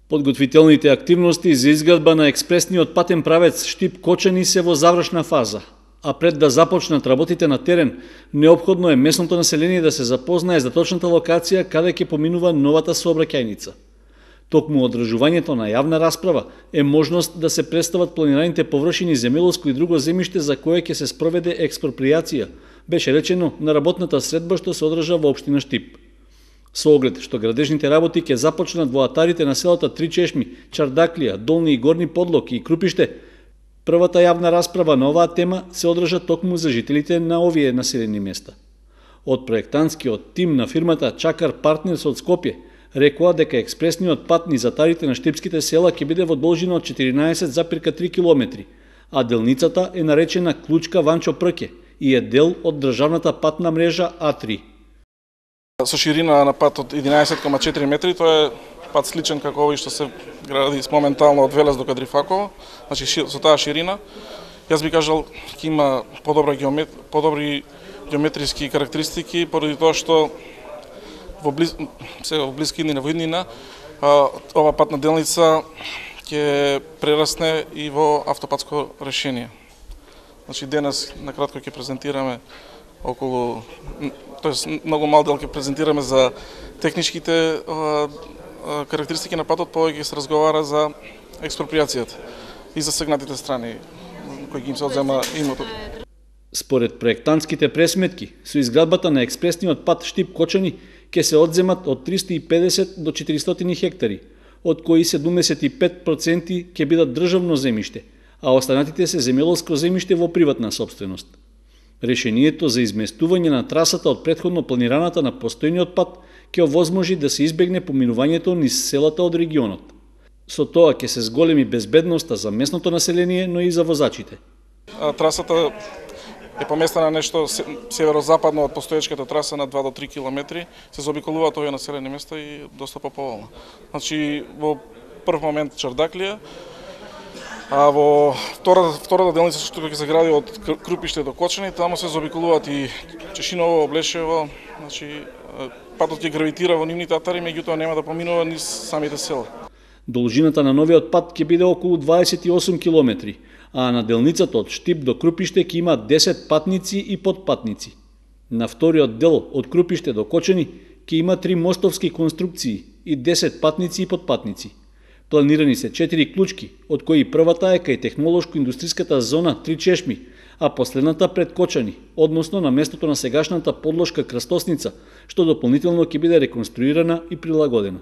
Подготвителните активности за изградба на експресниот патен правец Штип-Кочани се во завршна фаза, а пред да започнат работите на терен, неопходно е местното население да се запознае за точната локација каде ќе поминува новата сообраќајница. Токму одржувањето на јавна расправа е можност да се представат планираните површини земјоделско и друго земјиште за кое ќе се спроведе експропријација, беше речено на работната средба што се одржа во општина Штип. Со оглед што градежните работи ќе започнат во атарите на селата Три Чешми, Чардаклија, Долни и Горни Подлоки и Крупиште, првата јавна расправа на оваа тема се одржа токму за жителите на овие населени места. Од проектантскиот тим на фирмата Чакар Партнерс од Скопје рекоа дека експресниот пат низ атарите на штипските села ќе биде во должина од 14,3 км, а делницата е наречена Клучка Ванчо Прке и е дел од државната патна мрежа А3. Со ширина на пат од 11,4 метри, тоа е пат сличен како овој што се гради моментално од Велес до Кадрифаково, значи со таа ширина. Јас би кажал ќе има подобри геометриски карактеристики поради тоа што во блискина во иднина ова патна делница ќе прерасне и во автопатско решение. Значи денес накратко ќе презентираме околу, тоест многу мал дел ќе презентираме за техничките карактеристики на патот, повеќе ќе се разговара за експроприацијата и за сегнатите страни кои ги им се одзема имотот. Според проектантските пресметки, со изградбата на експресниот пат Штип-Кочани ќе се одземат од 350 до 400 хектари, од кои 75% ќе бидат државно земјиште, а останатите се земјоделско земјиште во приватна сопственост. Решението за изместување на трасата од претходно планираната на постојниот пат ќе овозможи да се избегне поминувањето низ селата од регионот. Со тоа ќе се зголеми безбедноста за местното население, но и за возачите. Трасата е поместена нешто северозападно од постоечката траса на 2 до 3 км, се заобиколуваат овие населени места и доста поповолно. Значи во прв момент Чардаклија, а во втората делница што ќе се гради од Крупиште до Кочани, таму се заобиколуваат и Чешиново, Облешево, значи патот ќе гравитира во нивните атари, меѓутоа нема да поминува низ самите села. Должината на новиот пат ќе биде околу 28 км, а на делницата од Штип до Крупиште ќе има 10 патници и подпатници. На вториот дел од Крупиште до Кочани ќе има 3 мостовски конструкции и 10 патници и подпатници. Планирани се 4 клучки, од кои првата е кај технолошко-индустријската зона Три Чешми, а последната пред Кочани, односно на местото на сегашната подлошка крстосница, што дополнително ќе биде реконструирана и прилагодена.